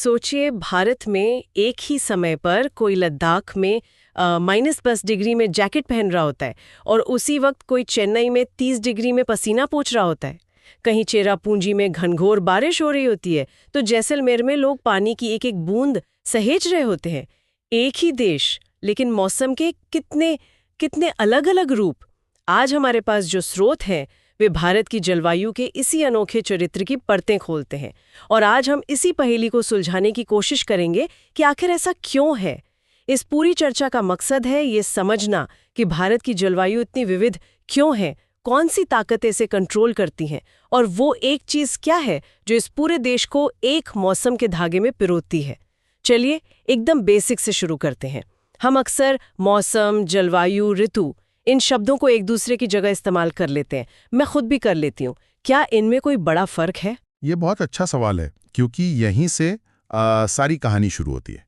सोचिए भारत में एक ही समय पर कोई लद्दाख में -10 डिग्री में जैकेट पहन रहा होता है और उसी वक्त कोई चेन्नई में 30 डिग्री में पसीना पोंछ रहा होता है। कहीं चेरापूंजी में घनघोर बारिश हो रही होती है तो जैसलमेर में लोग पानी की एक एक बूंद सहेज रहे होते हैं। एक ही देश, लेकिन मौसम के कितने कितने अलग अलग रूप। आज हमारे पास जो स्रोत हैं वे भारत की जलवायु के इसी अनोखे चरित्र की परतें खोलते हैं और आज हम इसी पहेली को सुलझाने की कोशिश करेंगे कि आखिर ऐसा क्यों है। इस पूरी चर्चा का मकसद है ये समझना कि भारत की जलवायु इतनी विविध क्यों है, कौन सी ताकतें इसे कंट्रोल करती हैं और वो एक चीज क्या है जो इस पूरे देश को एक मौसम के धागे में पिरोती है। चलिए एकदम बेसिक से शुरू करते हैं। हम अक्सर मौसम, जलवायु, ऋतु इन शब्दों को एक दूसरे की जगह इस्तेमाल कर लेते हैं। मैं खुद भी कर लेती हूँ। क्या इनमें कोई बड़ा फर्क है? ये बहुत अच्छा सवाल है क्योंकि यहीं से सारी कहानी शुरू होती है।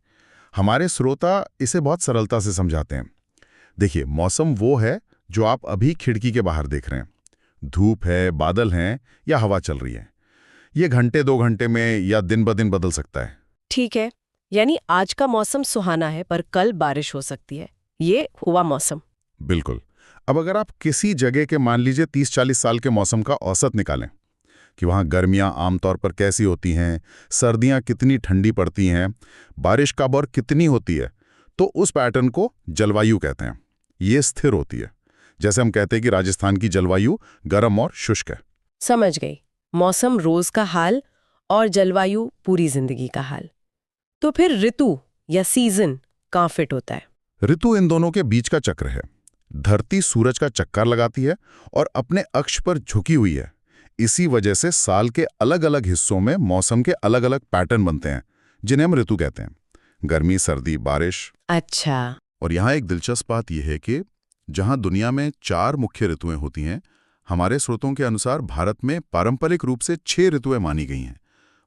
हमारे श्रोता इसे बहुत सरलता से समझाते हैं। देखिए, मौसम वो है जो आप अभी खिड़की के बाहर देख रहे हैं। धूप है, बादल हैं या हवा चल रही है। ये घंटे 2 घंटे में या दिन ब दिन बदल सकता है। ठीक है, यानी आज का मौसम सुहाना है पर कल बारिश हो सकती है। ये हुआ मौसम। बिल्कुल। अब अगर आप किसी जगह के मान लीजिए 30-40 साल के मौसम का औसत निकालें कि वहाँ गर्मियाँ आमतौर पर कैसी होती हैं, सर्दियाँ कितनी ठंडी पड़ती हैं, बारिश कब और कितनी होती है, तो उस पैटर्न को जलवायु कहते हैं। ये स्थिर होती है। जैसे हम कहते हैं कि राजस्थान की जलवायु गर्म और शुष्क है। समझ गई। मौसम रोज का हाल और जलवायु पूरी जिंदगी का हाल। तो फिर ऋतु या सीजन कहाँ फिट होता है? ऋतु इन दोनों के बीच का चक्र है। धरती सूरज का चक्कर लगाती है और अपने अक्ष पर झुकी हुई है। इसी वजह से साल के अलग अलग हिस्सों में मौसम के अलग अलग पैटर्न बनते हैं जिन्हें हम ऋतु कहते हैं। गर्मी, सर्दी, बारिश। अच्छा। और यहाँ एक दिलचस्प बात यह है कि जहाँ दुनिया में 4 मुख्य ऋतुएं होती हैं, हमारे स्रोतों के अनुसार भारत में पारंपरिक रूप से 6 ऋतुएं मानी गई हैं: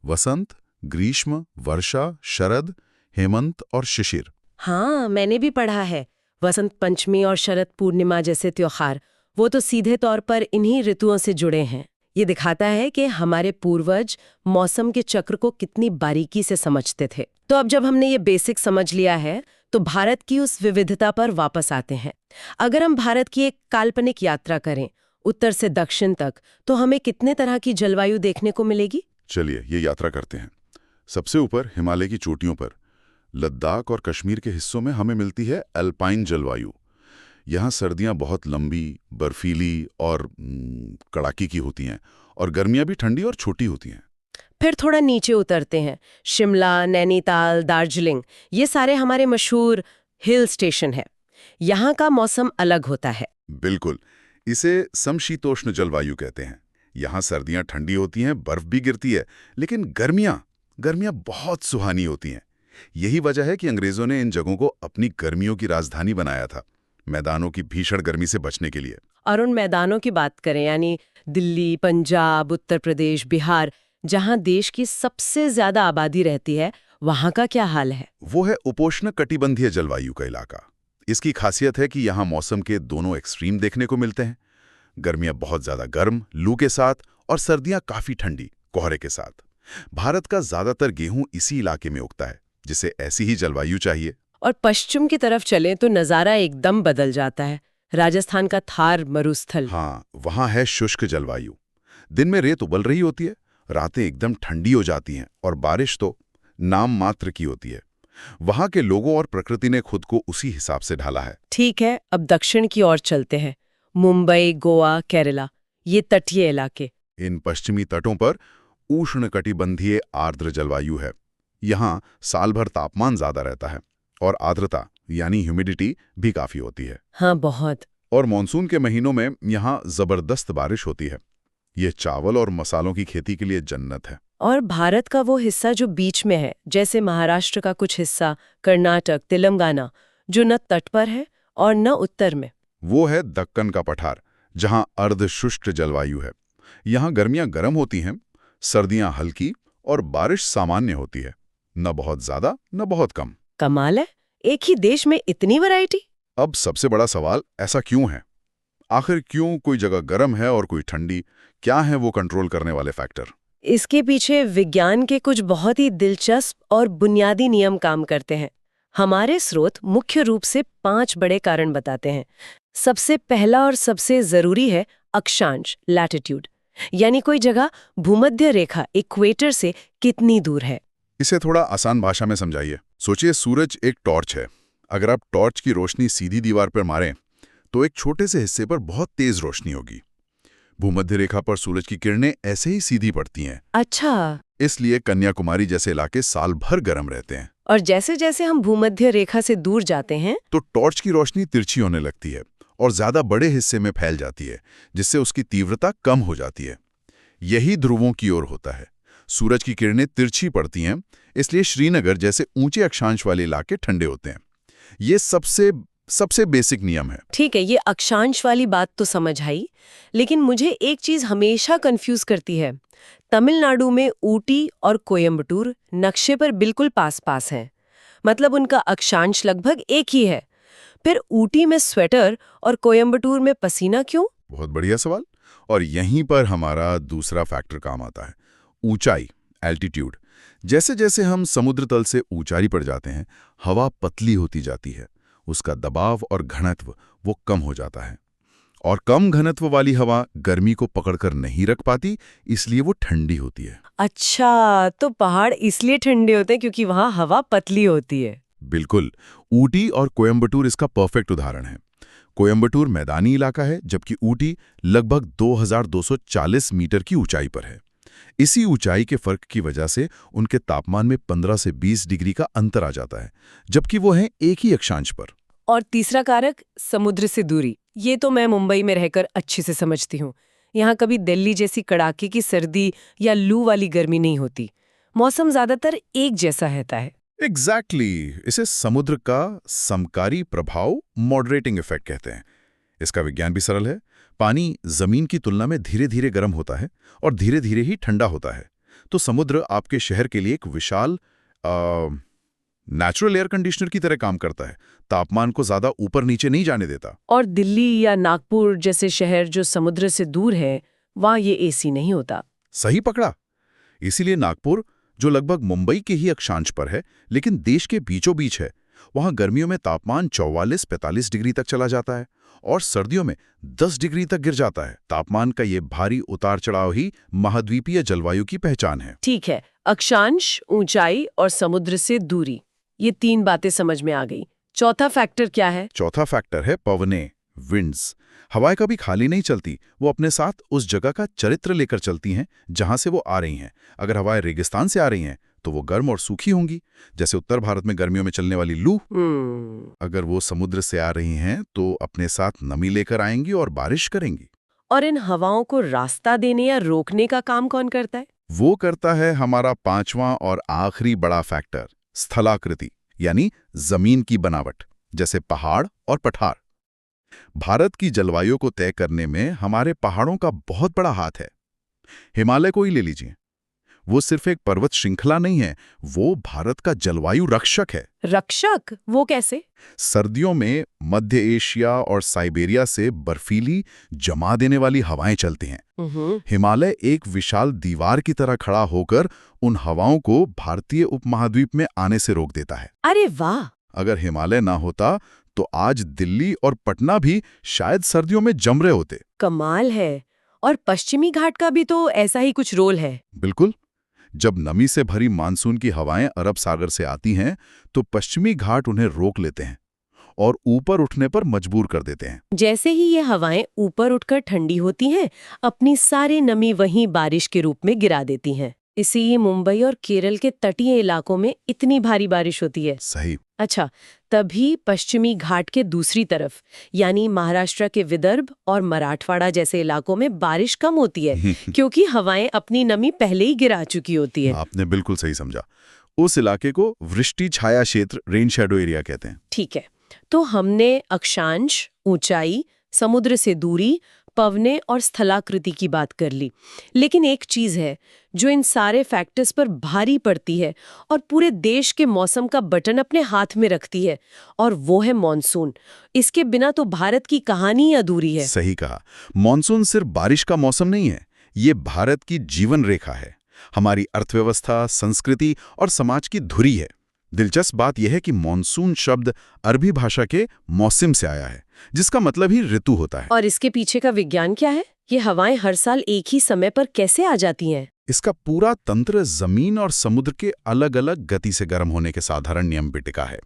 वसंत, ग्रीष्म, वर्षा, शरद, हेमंत और शिशिर। हाँ, मैंने भी पढ़ा है। वसंत पंचमी और शरद पूर्णिमा जैसे त्योहार वो तो सीधे तौर पर इन्हीं ऋतुओं से जुड़े हैं। ये दिखाता है कि हमारे पूर्वज मौसम के चक्र को कितनी बारीकी से समझते थे। तो अब जब हमने ये बेसिक समझ लिया है तो भारत की उस विविधता पर वापस आते हैं। अगर हम भारत की एक काल्पनिक यात्रा करें उत्तर से दक्षिण तक, तो हमें कितने तरह की जलवायु देखने को मिलेगी? चलिए ये यात्रा करते हैं। सबसे ऊपर हिमालय की चोटियों पर लद्दाख और कश्मीर के हिस्सों में हमें मिलती है अल्पाइन जलवायु। यहाँ सर्दियाँ बहुत लंबी, बर्फीली और कड़ाकी की होती हैं और गर्मियाँ भी ठंडी और छोटी होती हैं। फिर थोड़ा नीचे उतरते हैं। शिमला, नैनीताल, दार्जिलिंग, ये सारे हमारे मशहूर हिल स्टेशन है। यहाँ का मौसम अलग होता है। बिल्कुल, इसे समशीतोष्ण जलवायु कहते हैं। यहाँ सर्दियाँ ठंडी होती हैं, बर्फ भी गिरती है, लेकिन गर्मियाँ बहुत सुहानी होती हैं। यही वजह है कि अंग्रेजों ने इन जगहों को अपनी गर्मियों की राजधानी बनाया था, मैदानों की भीषण गर्मी से बचने के लिए। और उन मैदानों की बात करें, यानी दिल्ली, पंजाब, उत्तर प्रदेश, बिहार, जहां देश की सबसे ज्यादा आबादी रहती है, वहां का क्या हाल है? वो है उपोष्ण कटिबंधीय जलवायु का इलाका। इसकी खासियत है कि यहाँ मौसम के दोनों एक्सट्रीम देखने को मिलते हैं। गर्मियाँ बहुत ज्यादा गर्म, लू के साथ, और सर्दियाँ काफी ठंडी, कोहरे के साथ। भारत का ज्यादातर गेहूं इसी इलाके में उगता है, जिसे ऐसी ही जलवायु चाहिए। और पश्चिम की तरफ चलें तो नजारा एकदम बदल जाता है। राजस्थान का थार मरुस्थल। हाँ, वहाँ है शुष्क जलवायु। दिन में रेत उबल रही होती है, रातें एकदम ठंडी हो जाती हैं और बारिश तो नाम मात्र की होती है। वहाँ के लोगों और प्रकृति ने खुद को उसी हिसाब से ढाला है। ठीक है, अब दक्षिण की ओर चलते हैं। मुंबई, गोवा, केरला, ये तटीय इलाके। इन पश्चिमी तटों पर उष्णकटिबंधीय आर्द्र जलवायु है। यहाँ साल भर तापमान ज्यादा रहता है और आर्द्रता यानी ह्यूमिडिटी भी काफी होती है। हाँ, बहुत। और मानसून के महीनों में यहाँ जबरदस्त बारिश होती है। ये चावल और मसालों की खेती के लिए जन्नत है। और भारत का वो हिस्सा जो बीच में है, जैसे महाराष्ट्र का कुछ हिस्सा, कर्नाटक, तेलंगाना, जो न तट पर है और न उत्तर में, वो है दक्कन का पठार, जहाँ अर्धशुष्क जलवायु है। यहाँ गर्मियाँ गर्म होती हैं, सर्दियाँ हल्की और बारिश सामान्य होती है, न बहुत ज्यादा न बहुत कम। कमाल है, एक ही देश में इतनी वैरायटी। अब सबसे बड़ा सवाल, ऐसा क्यों है? आखिर क्यों कोई जगह गर्म है और कोई ठंडी? क्या है वो कंट्रोल करने वाले फैक्टर? इसके पीछे विज्ञान के कुछ बहुत ही दिलचस्प और बुनियादी नियम काम करते हैं। हमारे स्रोत मुख्य रूप से 5 बड़े कारण बताते हैं। सबसे पहला और सबसे जरूरी है अक्षांश, लैटिट्यूड, यानी कोई जगह भूमध्य रेखा इक्वेटर से कितनी दूर है। इसे थोड़ा आसान भाषा में समझाइए। सोचिए सूरज एक टॉर्च है। अगर आप टॉर्च की रोशनी सीधी दीवार पर मारें तो एक छोटे से हिस्से पर बहुत तेज रोशनी होगी। भूमध्य रेखा पर सूरज की किरणें ऐसे ही सीधी पड़ती हैं। अच्छा। इसलिए कन्याकुमारी जैसे इलाके साल भर गर्म रहते हैं। और जैसे जैसे हम भूमध्य रेखा से दूर जाते हैं तो टॉर्च की रोशनी तिरछी होने लगती है और ज्यादा बड़े हिस्से में फैल जाती है, जिससे उसकी तीव्रता कम हो जाती है। यही ध्रुवों की ओर होता है। सूरज की किरणें तिरछी पड़ती हैं, इसलिए श्रीनगर जैसे ऊंचे अक्षांश वाले इलाके ठंडे होते हैं। ये सबसे बेसिक नियम है। ठीक है, ये अक्षांश वाली बात तो समझ आई, लेकिन मुझे एक चीज हमेशा कंफ्यूज करती है। तमिलनाडु में ऊटी और कोयम्बटूर नक्शे पर बिल्कुल पास पास हैं, मतलब उनका अक्षांश लगभग एक ही है। फिर ऊटी में स्वेटर और कोयम्बटूर में पसीना क्यों? बहुत बढ़िया सवाल। और यहीं पर हमारा दूसरा फैक्टर काम आता है, ऊंचाई, एल्टीट्यूड। जैसे जैसे हम समुद्र तल से ऊंचाई पर जाते हैं, हवा पतली होती जाती है, उसका दबाव और घनत्व वो कम हो जाता है। और कम घनत्व वाली हवा गर्मी को पकड़कर नहीं रख पाती, इसलिए वो ठंडी होती है। अच्छा, तो पहाड़ इसलिए ठंडे होते हैं क्योंकि वहां हवा पतली होती है। बिल्कुल। ऊटी और कोयम्बटूर इसका परफेक्ट उदाहरण है। कोयम्बटूर मैदानी इलाका है, जबकि ऊटी लगभग 2240 मीटर की ऊंचाई पर है। इसी ऊंचाई के फर्क की वजह से उनके तापमान में 15 से 20 डिग्री का अंतर आ जाता है, जबकि वो हैं एक ही अक्षांश पर। और तीसरा कारक समुद्र से दूरी। ये तो मैं मुंबई में रहकर अच्छे से समझती हूँ। यहाँ कभी दिल्ली जैसी कड़ाके की सर्दी या लू वाली गर्मी नहीं होती। मौसम ज्यादातर एक जैसा रहता है। एग्जैक्टली। इसे समुद्र का समकारी प्रभाव, मॉडरेटिंग इफेक्ट कहते हैं। इसका विज्ञान भी सरल है। पानी जमीन की तुलना में धीरे धीरे गर्म होता है और धीरे धीरे ही ठंडा होता है। तो समुद्र आपके शहर के लिए एक विशाल नेचुरल एयर कंडीशनर की तरह काम करता है, तापमान को ज्यादा ऊपर नीचे नहीं जाने देता। और दिल्ली या नागपुर जैसे शहर जो समुद्र से दूर है, वहाँ ये एसी नहीं होता। सही पकड़ा। इसीलिए नागपुर, जो लगभग मुंबई के ही अक्षांश पर है लेकिन देश के बीचों बीच है, वहां गर्मियों में तापमान 44-45 डिग्री तक चला जाता है और सर्दियों में 10 डिग्री तक गिर जाता है। तापमान का ये भारी उतार चढ़ाव ही महाद्वीपीय जलवायु की पहचान है। ठीक है, अक्षांश, ऊंचाई और समुद्र से दूरी, ये 3 बातें समझ में आ गई। चौथा फैक्टर क्या है? चौथा फैक्टर है पवनें, विंड्स। हवाएं कभी खाली नहीं चलती, वो अपने साथ उस जगह का चरित्र लेकर चलती हैं जहां से वो आ रही हैं। अगर हवाएं रेगिस्तान से आ रही हैं तो वो गर्म और सूखी होंगी, जैसे उत्तर भारत में गर्मियों में चलने वाली लू। अगर वो समुद्र से आ रही हैं तो अपने साथ नमी लेकर आएंगी और बारिश करेंगी। और इन हवाओं को रास्ता देने या रोकने का काम कौन करता है? वो करता है हमारा 5वां और आखिरी बड़ा फैक्टर, स्थलाकृति, यानी जमीन की बनावट, जैसे पहाड़ और पठार। भारत की जलवायु को तय करने में हमारे पहाड़ों का बहुत बड़ा हाथ है। हिमालय को ही ले लीजिए। वो सिर्फ एक पर्वत श्रृंखला नहीं है, वो भारत का जलवायु रक्षक है। रक्षक? वो कैसे? सर्दियों में मध्य एशिया और साइबेरिया से बर्फीली जमा देने वाली हवाएं चलती हैं। हिमालय एक विशाल दीवार की तरह खड़ा होकर उन हवाओं को भारतीय उपमहाद्वीप में आने से रोक देता है। अरे वाह! अगर हिमालय ना होता तो आज दिल्ली और पटना भी शायद सर्दियों में जम रहे होते। कमाल है। और पश्चिमी घाट का भी तो ऐसा ही कुछ रोल है। बिल्कुल। जब नमी से भरी मानसून की हवाएं अरब सागर से आती हैं तो पश्चिमी घाट उन्हें रोक लेते हैं और ऊपर उठने पर मजबूर कर देते हैं। जैसे ही ये हवाएं ऊपर उठकर ठंडी होती हैं, अपनी सारी नमी वहीं बारिश के रूप में गिरा देती हैं। इसीलिए मुंबई और केरल के तटीय इलाकों में इतनी भारी बारिश होती है। सही। अच्छा, तभी पश्चिमी घाट के दूसरी तरफ, यानी महाराष्ट्र के विदर्भ और मराठवाड़ा जैसे इलाकों में बारिश कम होती है क्योंकि हवाएं अपनी नमी पहले ही गिरा चुकी होती है। आपने बिल्कुल सही समझा। उस इलाके को वृष्टि छाया क्षेत्र, रेन शैडो एरिया कहते हैं। ठीक है, तो हमने अक्षांश, ऊंचाई, समुद्र से दूरी, पवने और स्थलाकृति की बात कर ली। लेकिन एक चीज है जो इन सारे फैक्टर्स पर भारी पड़ती है और पूरे देश के मौसम का बटन अपने हाथ में रखती है, और वो है मॉनसून। इसके बिना तो भारत की कहानी अधूरी है। सही कहा। मॉनसून सिर्फ बारिश का मौसम नहीं है, ये भारत की जीवन रेखा है। हमारी अर्थव्यवस्था, संस्कृति और समाज की धुरी है। दिलचस्प बात यह है कि मॉनसून शब्द अरबी भाषा के मौसम से आया है, जिसका मतलब ही ऋतु होता है। और इसके पीछे का विज्ञान क्या है? ये हवाएं हर साल एक ही समय पर कैसे आ जाती हैं? इसका पूरा तंत्र जमीन और समुद्र के अलग-अलग गति से गर्म होने के साधारण नियम पे टिका है।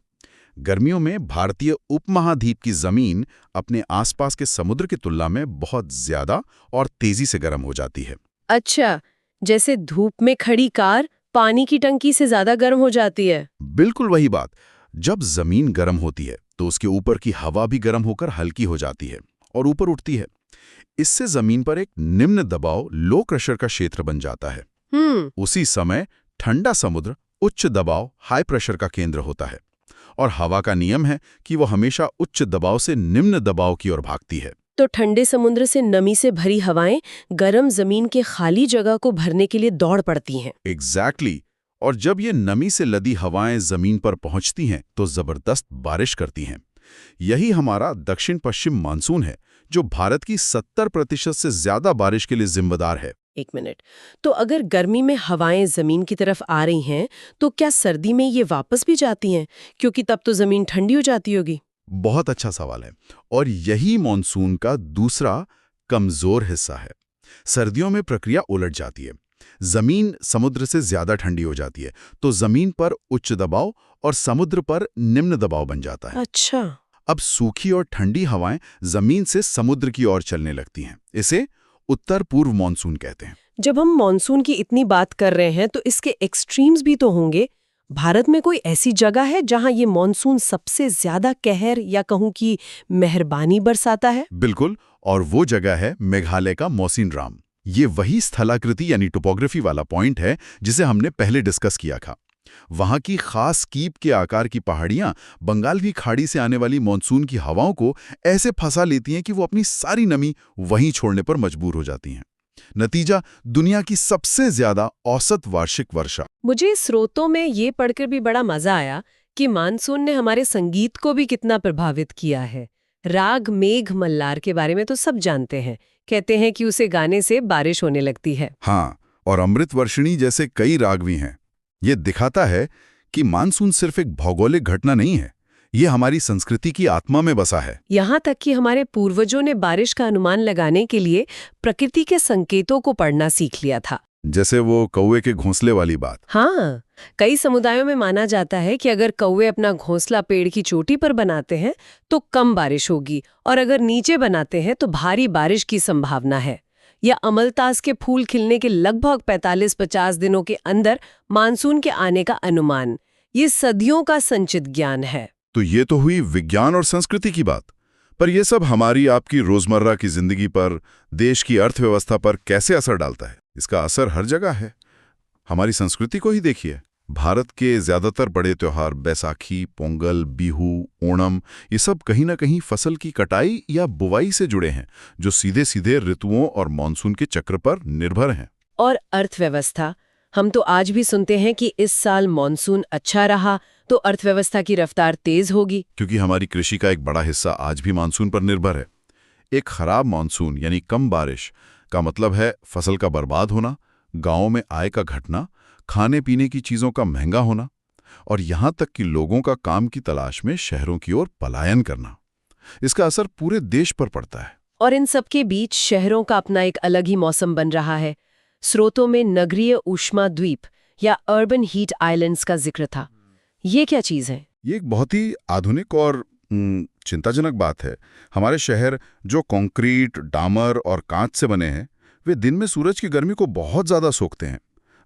गर्मियों में भारतीय उपमहाद्वीप की जमीन अपने आसपास के समुद्र की तुलना में बहुत ज्यादा और तेजी से गर्म हो जाती है। अच्छा, जैसे धूप में खड़ी कार पानी की टंकी से ज्यादा गर्म हो जाती है। बिल्कुल वही बात। जब जमीन गर्म होती है तो उसके ऊपर की हवा भी गर्म होकर हल्की हो जाती है और ऊपर उठती है। इससे जमीन पर एक निम्न दबाव, लो प्रेशर का क्षेत्र बन जाता है। उसी समय ठंडा समुद्र उच्च दबाव, हाई प्रेशर का केंद्र होता है और हवा का नियम है कि वो हमेशा उच्च दबाव से निम्न दबाव की ओर भागती है। तो ठंडे समुद्र से नमी से भरी हवाएं गर्म जमीन के खाली जगह को भरने के लिए दौड़ पड़ती हैं। एग्जैक्टली। और जब ये नमी से लदी हवाएं जमीन पर पहुंचती हैं तो जबरदस्त बारिश करती हैं। यही हमारा दक्षिण पश्चिम मानसून है, जो भारत की 70% से ज्यादा बारिश के लिए जिम्मेदार है। एक मिनट, तो अगर गर्मी में हवाएं जमीन की तरफ आ रही हैं, तो क्या सर्दी में ये वापस भी जाती हैं? क्योंकि तब तो जमीन ठंडी हो जाती होगी। बहुत अच्छा सवाल है, और यही मॉनसून का दूसरा कमजोर हिस्सा है। सर्दियों में प्रक्रिया उलट जाती है। जमीन समुद्र से ज्यादा ठंडी हो जाती है, तो जमीन पर उच्च दबाव और समुद्र पर निम्न दबाव बन जाता है। अच्छा। अब सूखी और ठंडी हवाएं जमीन से समुद्र की ओर चलने लगती हैं। इसे उत्तर पूर्व मॉनसून कहते हैं। जब हम मॉनसून की इतनी बात कर रहे हैं तो इसके एक्सट्रीम्स भी तो होंगे। भारत में कोई ऐसी जगह है जहां ये मॉनसून सबसे ज्यादा कहर या कहूं कि मेहरबानी बरसाता है? बिल्कुल, और वो जगह है मेघालय का मौसिनराम। ये वही स्थलाकृति यानी टोपोग्राफी वाला पॉइंट है जिसे हमने पहले डिस्कस किया था। वहां की खास कीप के आकार की पहाड़ियां बंगाल की खाड़ी से आने वाली मॉनसून की हवाओं को ऐसे फंसा लेती हैं कि वो अपनी सारी नमी वहीं छोड़ने पर मजबूर हो जाती हैं। नतीजा, दुनिया की सबसे ज्यादा औसत वार्षिक वर्षा। मुझे स्रोतों में ये पढ़कर भी बड़ा मजा आया कि मानसून ने हमारे संगीत को भी कितना प्रभावित किया है। राग मेघ मल्लार के बारे में तो सब जानते हैं, कहते हैं कि उसे गाने से बारिश होने लगती है। हाँ, और अमृत वर्षिणी जैसे कई राग भी हैं। ये दिखाता है कि मानसून सिर्फ एक भौगोलिक घटना नहीं है, ये हमारी संस्कृति की आत्मा में बसा है। यहाँ तक कि हमारे पूर्वजों ने बारिश का अनुमान लगाने के लिए प्रकृति के संकेतों को पढ़ना सीख लिया था। जैसे वो कौवे के घोंसले वाली बात। हाँ, कई समुदायों में माना जाता है कि अगर कौवे अपना घोंसला पेड़ की चोटी पर बनाते हैं तो कम बारिश होगी, और अगर नीचे बनाते हैं तो भारी बारिश की संभावना है। या अमलतास के फूल खिलने के लगभग 45-50 दिनों के अंदर मानसून के आने का अनुमान। ये सदियों का संचित ज्ञान है। तो ये तो हुई विज्ञान और संस्कृति की बात, पर यह सब हमारी आपकी रोजमर्रा की जिंदगी पर, देश की अर्थव्यवस्था पर कैसे असर डालता है? इसका असर हर जगह है। हमारी संस्कृति को ही देखिए। भारत के ज्यादातर बड़े त्योहार, बैसाखी, पोंगल, बिहू, ओणम, ये सब कहीं ना कहीं फसल की कटाई या बुवाई से जुड़े हैं, जो सीधे सीधे ऋतुओं और मॉनसून के चक्र पर निर्भर हैं। और अर्थव्यवस्था, हम तो आज भी सुनते हैं कि इस साल मॉनसून अच्छा रहा तो अर्थव्यवस्था की रफ्तार तेज होगी। क्योंकि हमारी कृषि का एक बड़ा हिस्सा आज भी मानसून पर निर्भर है। एक खराब मानसून यानी कम बारिश का मतलब है फसल का बर्बाद होना, गांवों में आय का घटना, खाने पीने की चीजों का महंगा होना, और यहां तक कि लोगों का काम की तलाश में शहरों की ओर पलायन करना। इसका असर पूरे देश पर पड़ता है। और इन सबके बीच शहरों का अपना एक अलग ही मौसम बन रहा है। स्रोतों में नगरीय ऊष्मा द्वीप या अर्बन हीट आइलैंड्स का जिक्र था। ये क्या चीज है? ये एक बहुत ही आधुनिक और चिंताजनक बात है। हमारे शहर जो कंक्रीट, डामर और कांच से बने हैं, वे दिन में सूरज की गर्मी को बहुत ज्यादा सोखते हैं।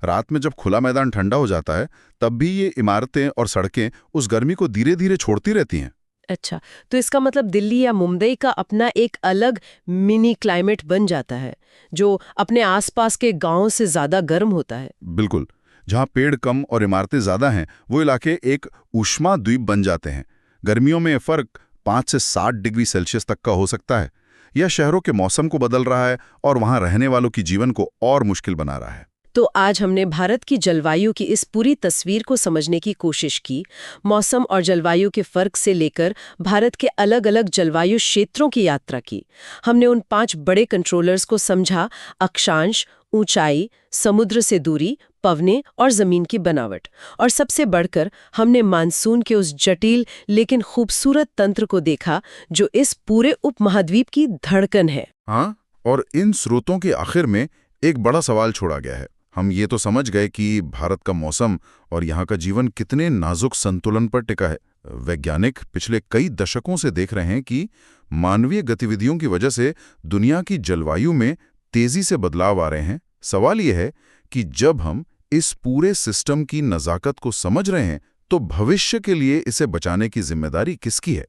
रात में जब खुला मैदान ठंडा हो जाता है, तब भी ये इमारतें और सड़कें उस गर्मी को धीरे धीरे छोड़ती रहती हैं। अच्छा, तो इसका मतलब दिल्ली या मुंबई का अपना एक अलग मिनी क्लाइमेट बन जाता है, जो अपने आसपास के गांव से ज्यादा गर्म होता है। बिल्कुल, जहां पेड़ कम और इमारतें ज्यादा हैं, वो इलाके एक ऊष्मा द्वीप बन जाते हैं। गर्मियों में फर्क 5 से 60 डिग्री सेल्सियस तक का हो सकता है। यह शहरों के मौसम को बदल रहा है और वहां रहने वालों की जीवन को और मुश्किल बना रहा है। तो आज हमने भारत की जलवायु की इस पूरी तस्वीर को समझने की कोशिश की। मौसम और जलवायु के फर्क से लेकर भारत के अलग अलग जलवायु क्षेत्रों की यात्रा की। हमने उन 5 बड़े कंट्रोलर्स को समझा: अक्षांश, ऊंचाई, समुद्र से दूरी, पवने और जमीन की बनावट। और सबसे बढ़कर हमने मानसून के उस जटिल लेकिन खूबसूरत तंत्र को देखा जो इस पूरे उपमहाद्वीप की धड़कन है। हाँ, और इन स्रोतों के आखिर में एक बड़ा सवाल छोड़ा गया है। हम ये तो समझ गए कि भारत का मौसम और यहाँ का जीवन कितने नाजुक संतुलन पर टिका है। वैज्ञानिक पिछले कई दशकों से देख रहे हैं कि मानवीय गतिविधियों की वजह से दुनिया की जलवायु में तेजी से बदलाव आ रहे हैं। सवाल यह है कि जब हम इस पूरे सिस्टम की नज़ाकत को समझ रहे हैं, तो भविष्य के लिए इसे बचाने की जिम्मेदारी किसकी है?